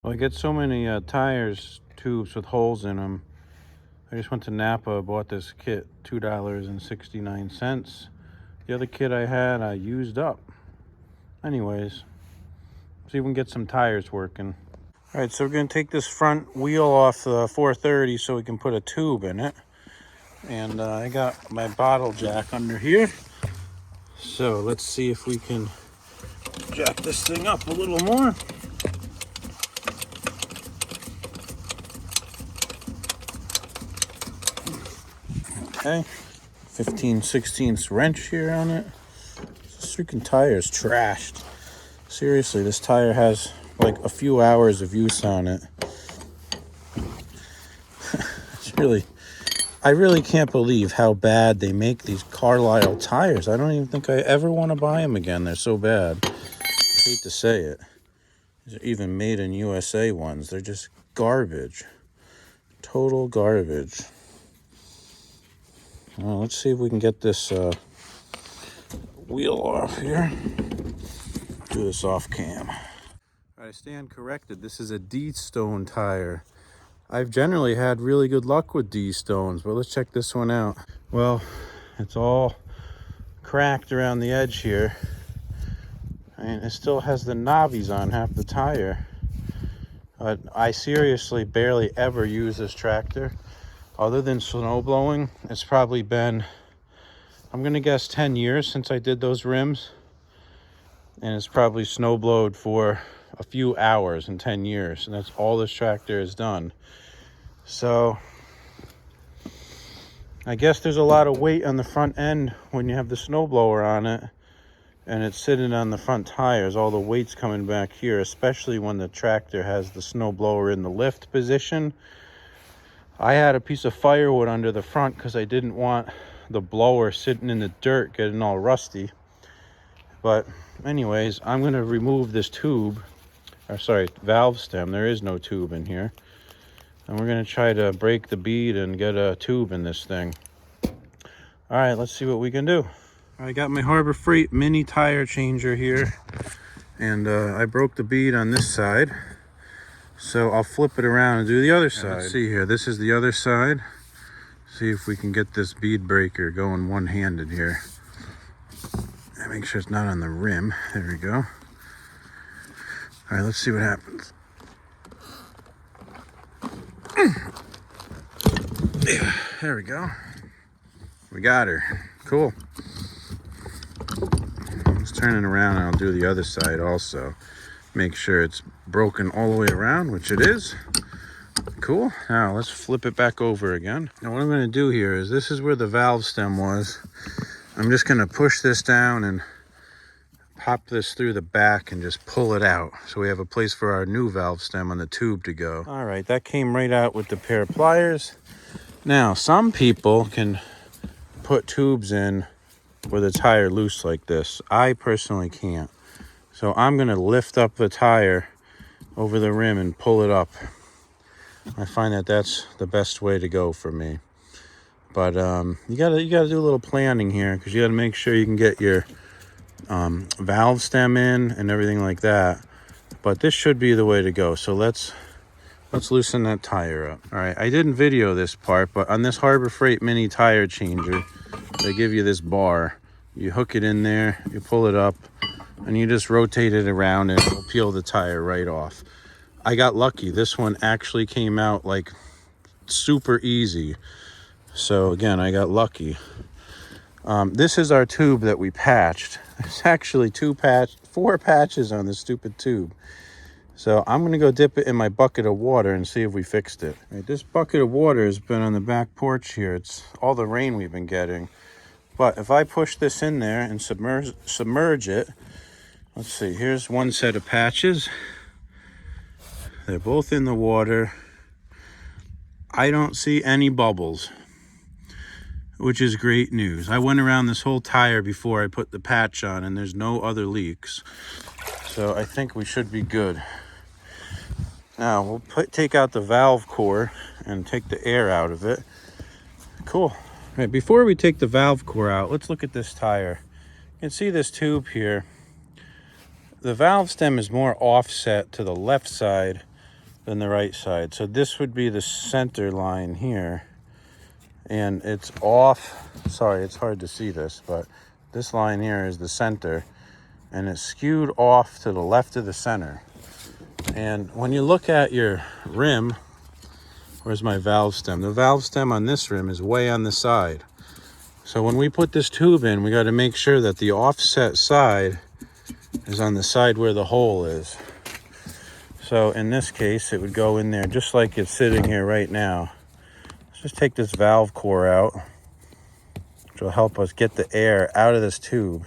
Well, I get so many tires, tubes with holes in them. I just went to Napa, bought this kit, $2.69. The other kit I had, I used up. Anyways, see if we can get some tires working. All right, so we're gonna take this front wheel off the 430 so we can put a tube in it. And I got my bottle jack under here. So let's see if we can jack this thing up a little more. Okay, 15/16 wrench here on it. This freaking tire is trashed. Seriously, this tire has like a few hours of use on it. I really can't believe how bad they make these Carlisle tires. I don't even think I ever want to buy them again. They're so bad. I hate to say it. These are even made in USA ones. They're just garbage. Total garbage. Well, let's see if we can get this wheel off here. Do this off cam. All right, I stand corrected. This is a D-Stone tire. I've generally had really good luck with D-Stones, but let's check this one out. Well, it's all cracked around the edge here. And it still has the knobbies on half the tire. But I seriously barely ever use this tractor. Other than snow blowing, it's probably been, I'm gonna guess 10 years since I did those rims. And it's probably snow blowed for a few hours in 10 years. And that's all this tractor has done. So I guess there's a lot of weight on the front end when you have the snow blower on it and it's sitting on the front tires. All the weight's coming back here, especially when the tractor has the snow blower in the lift position. I had a piece of firewood under the front because I didn't want the blower sitting in the dirt getting all rusty. But anyways, I'm going to remove this tube, or sorry, valve stem. There is no tube in here. And we're going to try to break the bead and get a tube in this thing. All right, let's see what we can do. I got my Harbor Freight mini tire changer here. And I broke the bead on this side. So I'll flip it around and do the other side. Let's see here. This is the other side. See if we can get this bead breaker going one-handed here. And make sure it's not on the rim. There we go. All right, let's see what happens. There we go. We got her. Cool. Let's turn it around and I'll do the other side also. Make sure it's broken all the way around, which it is. Cool. Now let's flip it back over again. Now what I'm going to do here is, this is where the valve stem was. I'm just going to push this down and pop this through the back and just pull it out. So we have a place for our new valve stem on the tube to go. All right, that came right out with the pair of pliers. Now, some people can put tubes in with a tire loose like this. I personally can't. So I'm going to lift up the tire over the rim and pull it up. I find that that's the best way to go for me. But you gotta do a little planning here, because you got to make sure you can get your valve stem in and everything like that. But this should be the way to go. So let's loosen that tire up. All right, I didn't video this part, but on this Harbor Freight mini tire changer, they give you this bar. You hook it in there, you pull it up, and you just rotate it around and it'll peel the tire right off. I got lucky. This one actually came out like super easy. So again, I got lucky. This is our tube that we patched. There's actually four patches on this stupid tube. So I'm going to go dip it in my bucket of water and see if we fixed it. Right, this bucket of water has been on the back porch here. It's all the rain we've been getting. But if I push this in there and submerge it, let's see, here's one set of patches. They're both in the water. I don't see any bubbles, which is great news. I went around this whole tire before I put the patch on and there's no other leaks. So I think we should be good. Now we'll take out the valve core and take the air out of it. Cool. All right, before we take the valve core out, let's look at this tire. You can see this tube here. The valve stem is more offset to the left side than the right side. So this would be the center line here. And it's off. Sorry, it's hard to see this, but this line here is the center. And it's skewed off to the left of the center. And when you look at your rim, where's my valve stem? The valve stem on this rim is way on the side. So when we put this tube in, we got to make sure that the offset side is on the side where the hole is. So in this case, it would go in there just like it's sitting here right now. Let's just take this valve core out, which will help us get the air out of this tube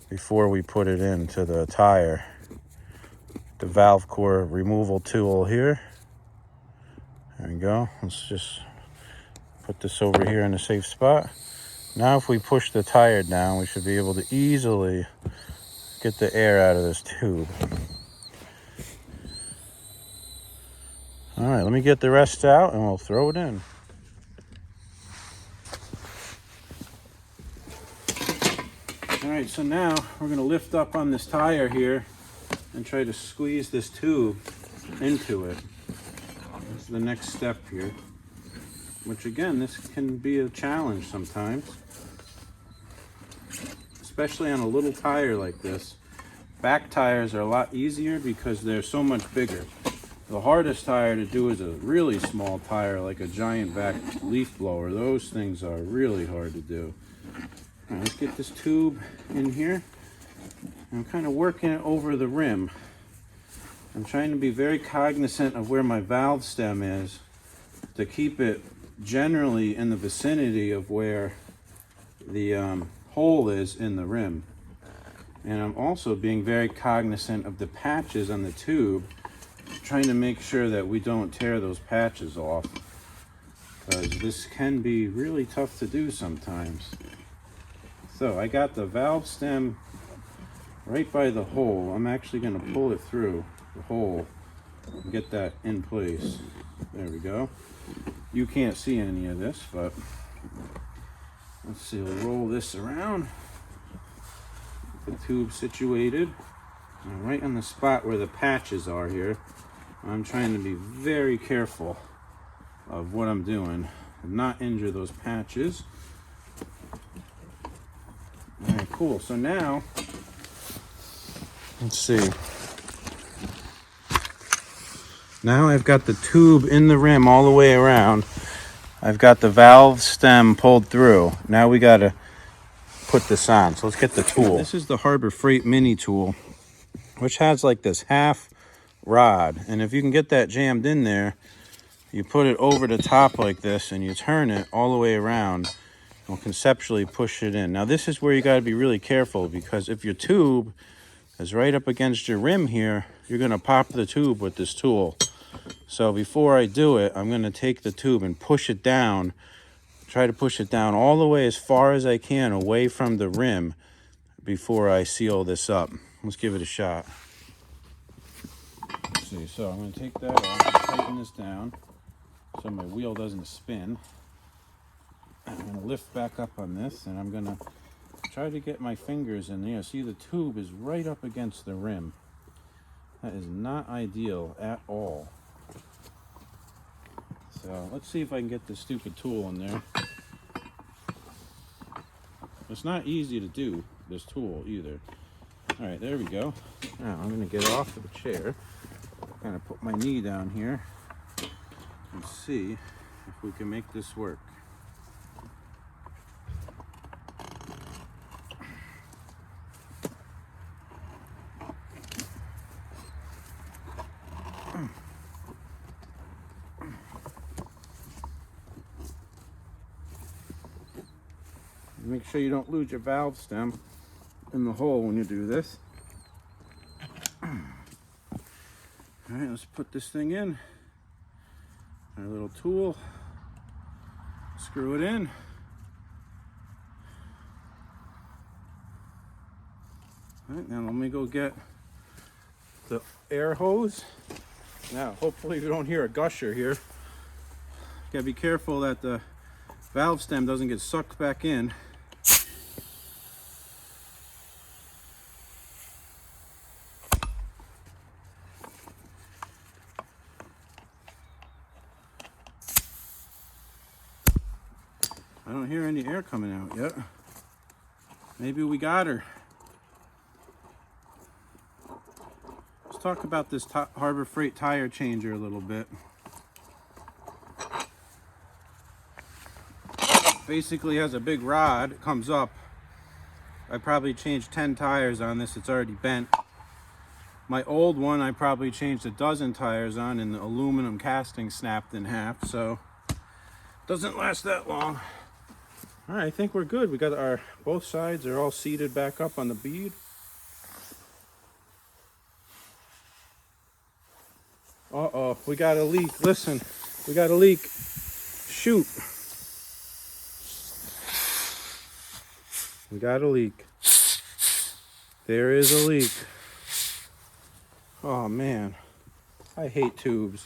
before we put it into the tire. The valve core removal tool here. There we go. Let's just put this over here in a safe spot. Now if we push the tire down, we should be able to easily get the air out of this tube. All right, let me get the rest out and we'll throw it in. All right, so now we're gonna lift up on this tire here and try to squeeze this tube into it. This is the next step here, which again, this can be a challenge sometimes, especially on a little tire like this. Back tires are a lot easier because they're so much bigger. The hardest tire to do is a really small tire, like a giant back leaf blower. Those things are really hard to do. All right, let's get this tube in here. I'm kind of working it over the rim. I'm trying to be very cognizant of where my valve stem is to keep it generally in the vicinity of where the hole is in the rim. And I'm also being very cognizant of the patches on the tube, trying to make sure that we don't tear those patches off, because this can be really tough to do sometimes. So I got the valve stem right by the hole. I'm actually going to pull it through the hole and get that in place. There we go. You can't see any of this, but let's see, we'll roll this around. The tube situated right on the spot where the patches are here. I'm trying to be very careful of what I'm doing and not injure those patches. All right, cool. So now, let's see. Now I've got the tube in the rim all the way around. I've got the valve stem pulled through. Now we got to put this on. So let's get the tool. This is the Harbor Freight mini tool, which has like this half rod, and if you can get that jammed in there, you put it over the top like this and you turn it all the way around and we'll conceptually push it in. Now this is where you got to be really careful, because if your tube is right up against your rim here, you're going to pop the tube with this tool. So before I do it, I'm going to take the tube and push it down, try to push it down all the way as far as I can away from the rim before I seal this up. Let's give it a shot. Let's see, so I'm going to take that off, tighten this down so my wheel doesn't spin. I'm going to lift back up on this, and I'm going to try to get my fingers in there. See, the tube is right up against the rim. That is not ideal at all. So let's see if I can get this stupid tool in there. It's not easy to do, this tool, either. All right, there we go. Now I'm going to get off of the chair, kind of put my knee down here and see if we can make this work. Make sure you don't lose your valve stem in the hole when you do this. All right, let's put this thing in. Our little tool. Screw it in. All right, now let me go get the air hose. Now, hopefully you don't hear a gusher here. Gotta be careful that the valve stem doesn't get sucked back in. I don't hear any air coming out yet. Maybe we got her. Let's talk about this Harbor Freight tire changer a little bit. Basically has a big rod, it comes up. I probably changed 10 tires on this, it's already bent. My old one I probably changed a dozen tires on and the aluminum casting snapped in half, so doesn't last that long. All right, I think we're good. We got our, both sides are all seated back up on the bead. Uh-oh, we got a leak. Listen, we got a leak. Shoot. We got a leak. There is a leak. Oh man, I hate tubes.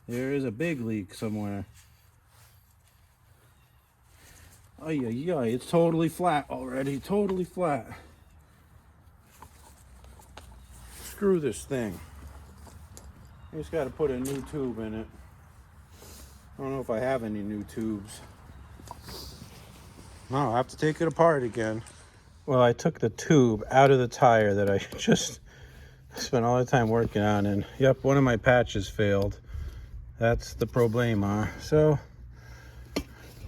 There is a big leak somewhere. Oh yeah, it's totally flat already, totally flat. Screw this thing. I just gotta put a new tube in it. I don't know if I have any new tubes. No, I'll have to take it apart again. Well, I took the tube out of the tire that I just spent all the time working on, and yep, one of my patches failed. That's the problema. So I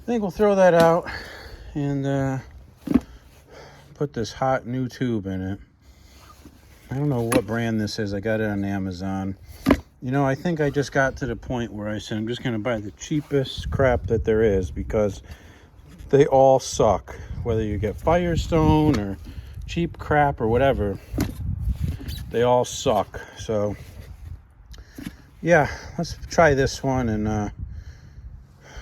think we'll throw that out and put this hot new tube in it. I don't know what brand this is. I got it on Amazon. You know, I think I just got to the point where I said I'm just going to buy the cheapest crap that there is, because they all suck. Whether you get Firestone or cheap crap or whatever, they all suck. So yeah, let's try this one and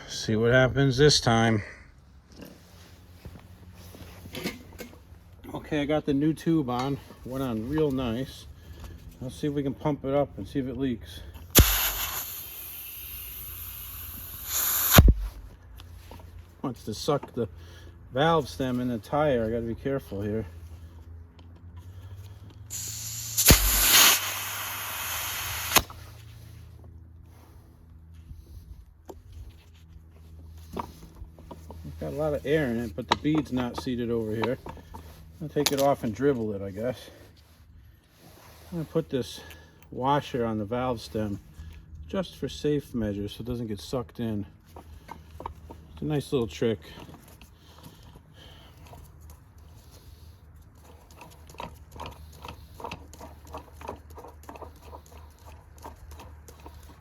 see what happens this time. Okay, I got the new tube on. Went on real nice. Let's see if we can pump it up and see if it leaks. Wants to suck the valve stem in the tire. I gotta be careful here. It's got a lot of air in it, but the bead's not seated over here. I'll take it off and dribble it, I guess. I'm gonna put this washer on the valve stem just for safe measure so it doesn't get sucked in. It's a nice little trick.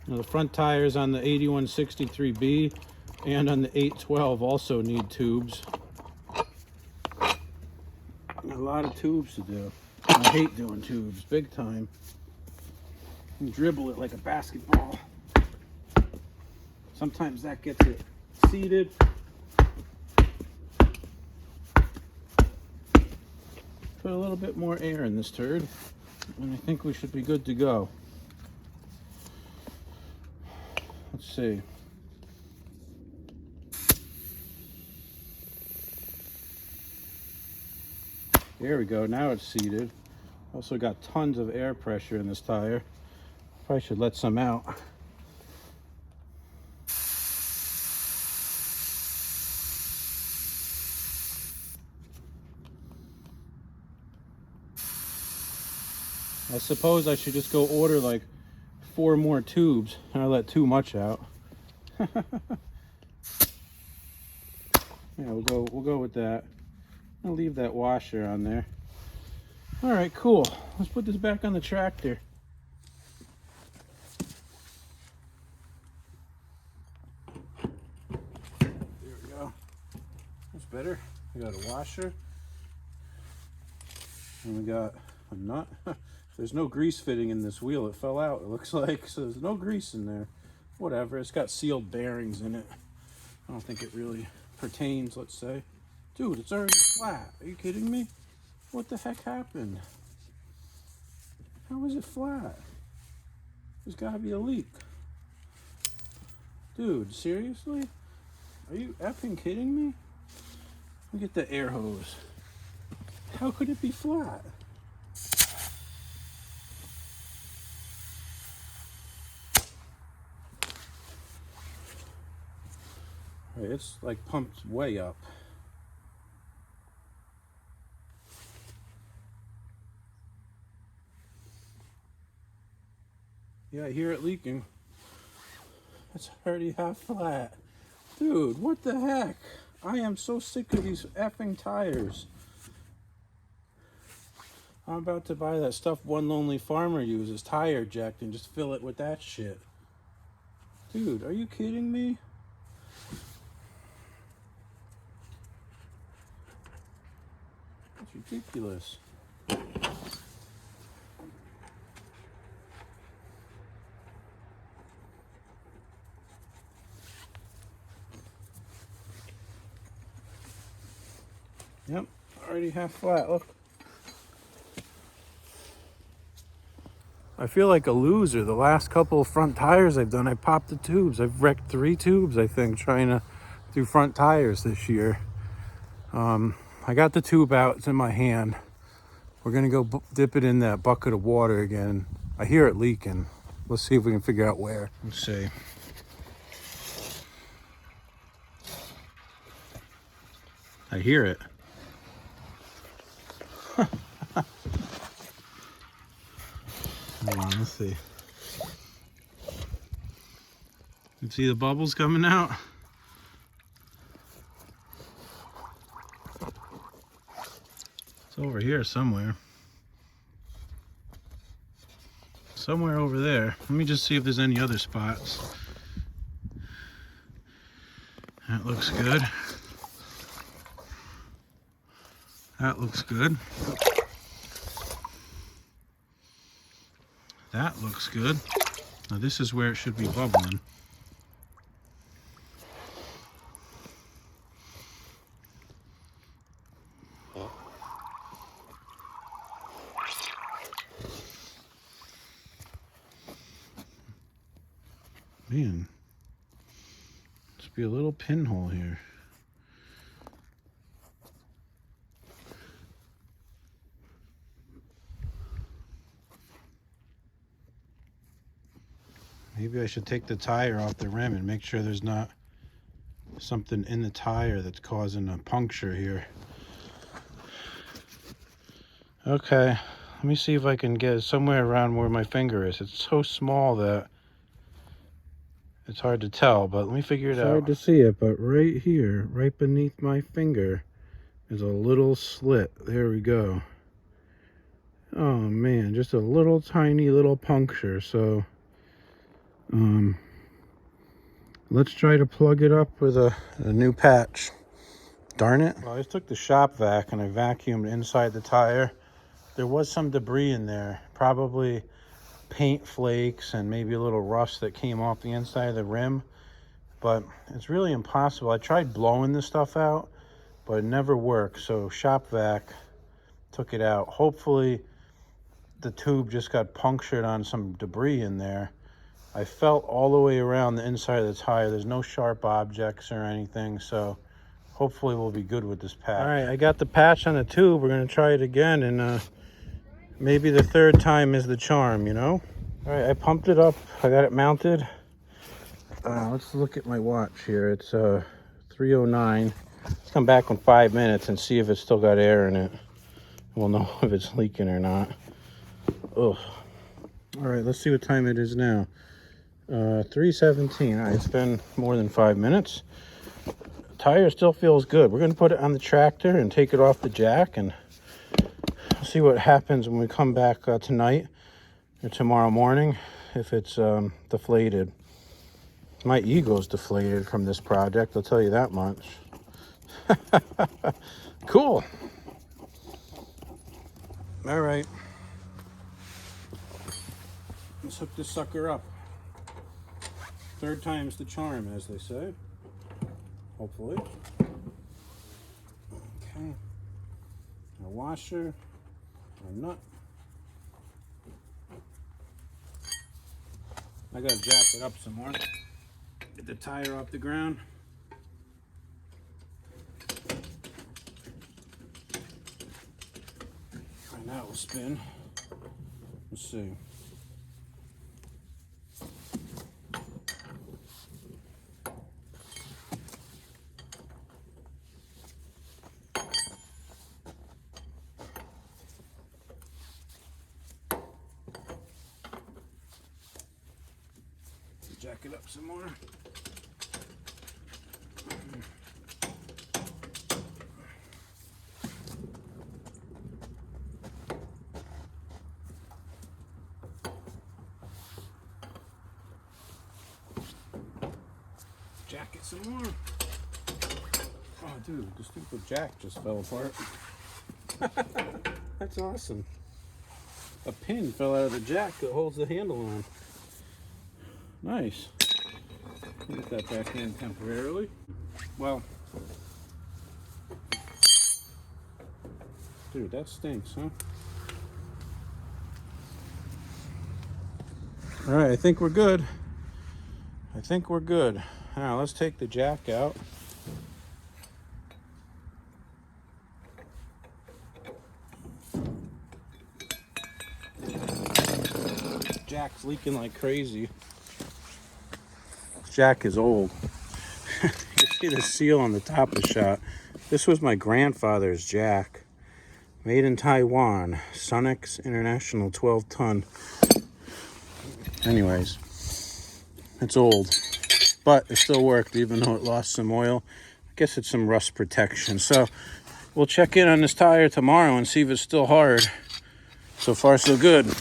Now the front tires on the 8163B and on the 812 also need tubes. A lot of tubes to do. I hate doing tubes, big time. And dribble it like a basketball. Sometimes that gets it seated. Put a little bit more air in this turd, and I think we should be good to go. Let's see. There we go, now it's seated. Also got tons of air pressure in this tire. Probably should let some out. I suppose I should just go order like 4 more tubes and I let too much out. Yeah, we'll go with that. I'll leave that washer on there. All right, cool. Let's put this back on the tractor. There we go. That's better. We got a washer. And we got a nut. There's no grease fitting in this wheel. It fell out, it looks like. So there's no grease in there. Whatever. It's got sealed bearings in it. I don't think it really pertains, let's say. Dude, it's already flat. Are you kidding me? What the heck happened? How is it flat? There's gotta be a leak. Dude, seriously? Are you effing kidding me? Look at the air hose. How could it be flat? Right, it's like pumped way up. Yeah, I hear it leaking. It's already half flat. Dude, what the heck? I am so sick of these effing tires. I'm about to buy that stuff One Lonely Farmer uses, tire eject, and just fill it with that shit. Dude, are you kidding me? That's ridiculous. Yep, already half flat, look. I feel like a loser. The last couple of front tires I've done, I popped the tubes. I've wrecked 3 tubes, I think, trying to do front tires this year. I got the tube out, it's in my hand. We're gonna go dip it in that bucket of water again. I hear it leaking. Let's see if we can figure out where. Let's see. I hear it. Hold on, let's see. You see the bubbles coming out? It's over here somewhere. Somewhere over there. Let me just see if there's any other spots. That looks good. That looks good. That looks good. Now this is where it should be bubbling. Man, must be a little pinhole here. Maybe I should take the tire off the rim and make sure there's not something in the tire that's causing a puncture here. Okay, let me see if I can get it somewhere around where my finger is. It's so small that it's hard to tell, but let me figure it out. It's hard to see it, but right here, right beneath my finger, is a little slit. There we go. Oh man, just a little tiny little puncture. So let's try to plug it up with a new patch. Darn it. Well, I just took the shop vac and I vacuumed inside the tire. There was some debris in there, probably paint flakes and maybe a little rust that came off the inside of the rim, but it's really impossible. I tried blowing this stuff out, but it never worked. So shop vac took it out. Hopefully the tube just got punctured on some debris in there. I felt all the way around the inside of the tire. There's no sharp objects or anything, so hopefully we'll be good with this patch. All right, I got the patch on the tube. We're gonna try it again, and maybe the third time is the charm, you know? All right, I pumped it up. I got it mounted. Let's look at my watch here. It's 3:09. Let's come back in 5 minutes and see if it's still got air in it. We'll know if it's leaking or not. Ugh. All right, let's see what time it is now. 3:17. All right, it's been more than 5 minutes. The tire still feels good. We're gonna put it on the tractor and take it off the jack, and see what happens when we come back tonight or tomorrow morning, if it's deflated. My ego's deflated from this project, I'll tell you that much. Cool. All right. Let's hook this sucker up. Third time's the charm, as they say. Hopefully. Okay. A washer. A nut. I gotta jack it up some more. Get the tire off the ground. And that will spin. Let's see. jack it up some more. Jack it some more. Oh, dude, the stupid jack just fell apart. That's awesome. A pin fell out of the jack that holds the handle on. Nice. Get that back in temporarily. Well, dude, that stinks, huh? All right, I think we're good. I think we're good. Now, let's take the jack out. Jack's leaking like crazy. Jack is old. You see the seal on the top of the shot. This was my grandfather's jack. Made in Taiwan. Sonex International 12 ton. Anyways, it's old. But it still worked even though it lost some oil. I guess it's some rust protection. So we'll check in on this tire tomorrow and see if it's still hard. So far so good.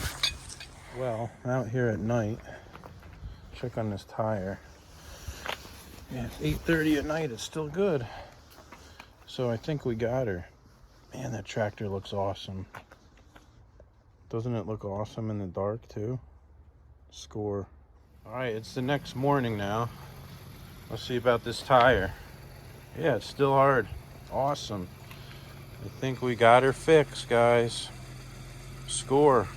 Well, out here at night, check on this tire. Yeah, it's 8:30 at night, it's still good. So I think we got her. Man, that tractor looks awesome. Doesn't it look awesome in the dark too? Score. All right, it's the next morning now. Let's see about this tire. Yeah, it's still hard. Awesome. I think we got her fixed, guys. Score.